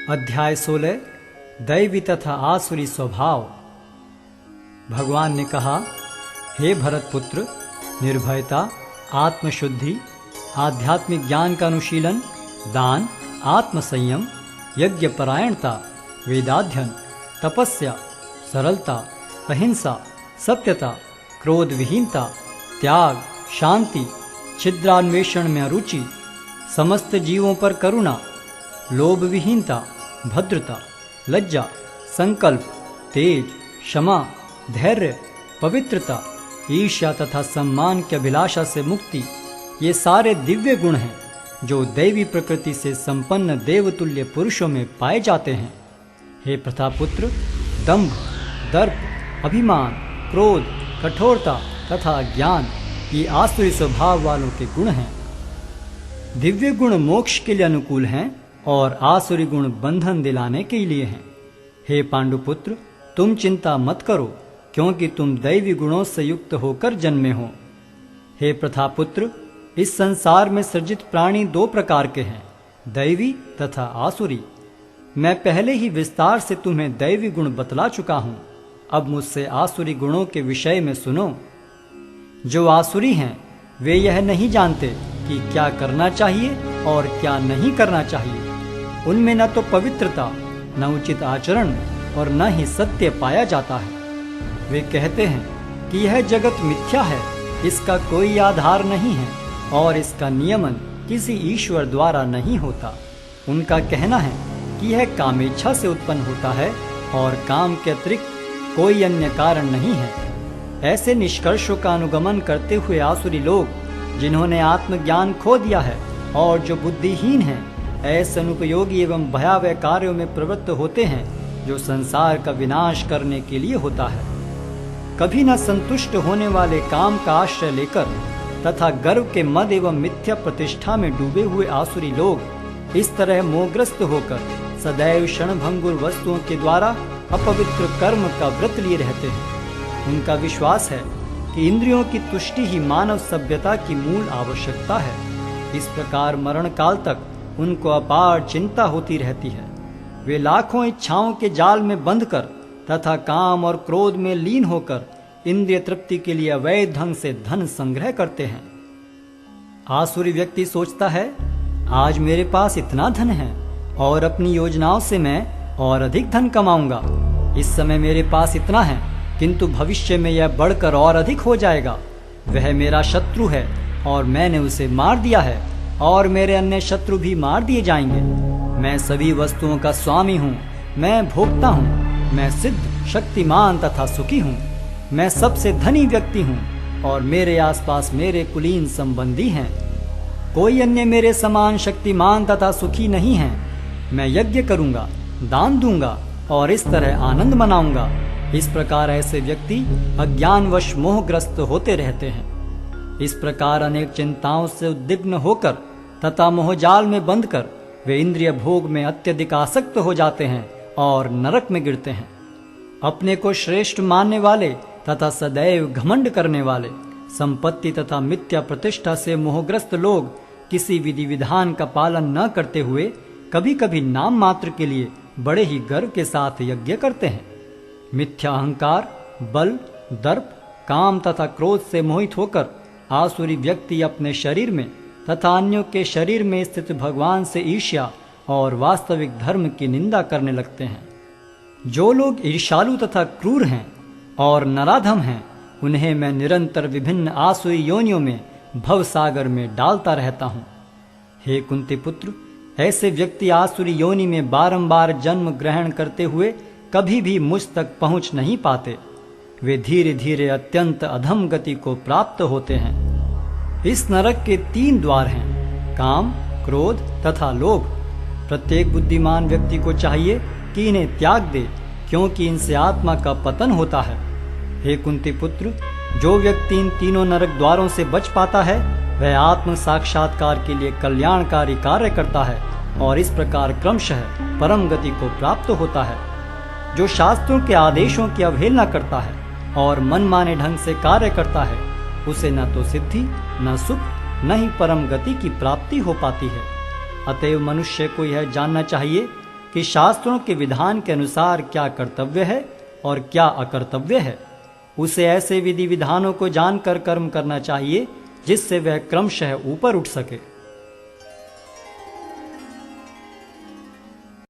अध्याय 16 दैवी तथा आसुरी स्वभाव। भगवान ने कहा, हे भरत पुत्र, निर्भयता, आत्मशुद्धि, आध्यात्मिक ज्ञान का अनुशीलन, दान, आत्मसंयम, यज्ञपरायणता, वेदाध्ययन, तपस्या, सरलता, अहिंसा, सत्यता, क्रोध विहीनता, त्याग, शांति, छिद्रान्वेषण में रुचि, समस्त जीवों पर करुणा, लोभ विहीनता, भद्रता, लज्जा, संकल्प, तेज, क्षमा, धैर्य, पवित्रता, ईर्ष्या तथा सम्मान की अभिलाषा से मुक्ति, ये सारे दिव्य गुण हैं जो दैवी प्रकृति से संपन्न देवतुल्य पुरुषों में पाए जाते हैं। हे प्रतापुत्र, दंभ, दर्प, अभिमान, क्रोध, कठोरता तथा ज्ञान ये आसुरी स्वभाव वालों के गुण हैं। दिव्य गुण मोक्ष के लिए अनुकूल हैं और आसुरी गुण बंधन दिलाने के लिए हैं। हे पांडुपुत्र, तुम चिंता मत करो, क्योंकि तुम दैवी गुणों से युक्त होकर जन्मे हो। हे प्रथापुत्र, इस संसार में सृजित प्राणी दो प्रकार के हैं, दैवी तथा आसुरी। मैं पहले ही विस्तार से तुम्हें दैवी गुण बतला चुका हूं। अब मुझसे आसुरी गुणों के विषय में सुनो। जो आसुरी हैं वे यह नहीं जानते कि क्या करना चाहिए और क्या नहीं करना चाहिए। उनमें न तो पवित्रता, न उचित आचरण और न ही सत्य पाया जाता है। वे कहते हैं कि यह जगत मिथ्या है, इसका कोई आधार नहीं है और इसका नियमन किसी ईश्वर द्वारा नहीं होता। उनका कहना है कि यह कामेच्छा से उत्पन्न होता है और काम के अतिरिक्त कोई अन्य कारण नहीं है। ऐसे निष्कर्षों का अनुगमन करते हुए आसुरी लोग, जिन्होंने आत्मज्ञान खो दिया है और जो बुद्धिहीन हैं, ऐसे अनुपयोगी एवं भयावह कार्यों में प्रवृत्त होते हैं जो संसार का विनाश करने के लिए होता है। कभी न संतुष्ट होने वाले काम का आश्रय लेकर तथा गर्व के मद एवं मिथ्या प्रतिष्ठा में डूबे हुए आसुरी लोग इस तरह मोहग्रस्त होकर सदैव क्षणभंगुर वस्तुओं के द्वारा अपवित्र कर्म का व्रत लिए रहते हैं। उनका विश्वास है कि इंद्रियों की तुष्टि ही मानव सभ्यता की मूल आवश्यकता है। इस प्रकार मरण काल तक उनको अपार चिंता होती रहती है। वे लाखों इच्छाओं के जाल में बंधकर तथा काम और क्रोध में लीन होकर इंद्रिय तृप्ति के लिए अवैध ढंग से धन संग्रह करते हैं। आसुरी व्यक्ति सोचता है, आज मेरे पास इतना धन है और अपनी योजनाओं से मैं और अधिक धन कमाऊंगा। इस समय मेरे पास इतना है, किंतु भविष्य में यह बढ़कर और अधिक हो जाएगा। वह मेरा शत्रु है और मैंने उसे मार दिया है और मेरे अन्य शत्रु भी मार दिए जाएंगे। मैं सभी वस्तुओं का स्वामी हूँ, मैं भोक्ता हूँ, मैं सिद्ध, शक्तिमान तथा सुखी हूँ। मैं सबसे धनी व्यक्ति हूँ और मेरे आसपास मेरे कुलीन संबंधी हैं। कोई अन्य मेरे समान शक्तिमान तथा सुखी नहीं है। मैं यज्ञ करूँगा, दान दूंगा और इस तरह आनंद मनाऊंगा। इस प्रकार ऐसे व्यक्ति अज्ञानवश मोहग्रस्त होते रहते हैं। इस प्रकार अनेक चिंताओं से उद्विग्न होकर तथा मोहजाल में बंधकर वे इंद्रिय भोग में अत्यधिक आसक्त हो जाते हैं और नरक में गिरते हैं। अपने को श्रेष्ठ मानने वाले तथा सदैव घमंड करने वाले, संपत्ति तथा मिथ्या प्रतिष्ठा से मोहग्रस्त लोग किसी विधि विधान का पालन न करते हुए कभी कभी नाम मात्र के लिए बड़े ही गर्व के साथ यज्ञ करते हैं। मिथ्या अहंकार, बल, दर्प, काम तथा क्रोध से मोहित होकर आसुरी व्यक्ति अपने शरीर में तथा अन्यों के शरीर में स्थित भगवान से ईर्ष्या और वास्तविक धर्म की निंदा करने लगते हैं। जो लोग ईर्ष्यालु तथा क्रूर हैं और नराधम हैं, उन्हें मैं निरंतर विभिन्न आसुरी योनियों में भवसागर में डालता रहता हूँ। हे कुंती पुत्र, ऐसे व्यक्ति आसुरी योनि में बारंबार जन्म ग्रहण करते हुए कभी भी मुझ तक पहुँच नहीं पाते। वे धीरे धीरे अत्यंत अधम गति को प्राप्त होते हैं। इस नरक के 3 द्वार हैं, काम, क्रोध तथा लोभ। प्रत्येक बुद्धिमान व्यक्ति को चाहिए कि इन्हें त्याग दे, क्योंकि इनसे आत्मा का पतन होता है। हे कुंती पुत्र, जो व्यक्ति इन तीनों नरक द्वारों से बच पाता है, वह आत्म साक्षात्कार के लिए कल्याणकारी कार्य करता है और इस प्रकार क्रमशः परम गति को प्राप्त होता है। जो शास्त्रों के आदेशों की अवहेलना करता है और मनमाने ढंग से कार्य करता है, उसे न तो सिद्धि, न सुख, न ही परम गति की प्राप्ति हो पाती है। अतएव मनुष्य को यह जानना चाहिए कि शास्त्रों के विधान के अनुसार क्या कर्तव्य है और क्या अकर्तव्य है। उसे ऐसे विधि विधानों को जानकर कर्म करना चाहिए जिससे वह क्रमशः ऊपर उठ सके।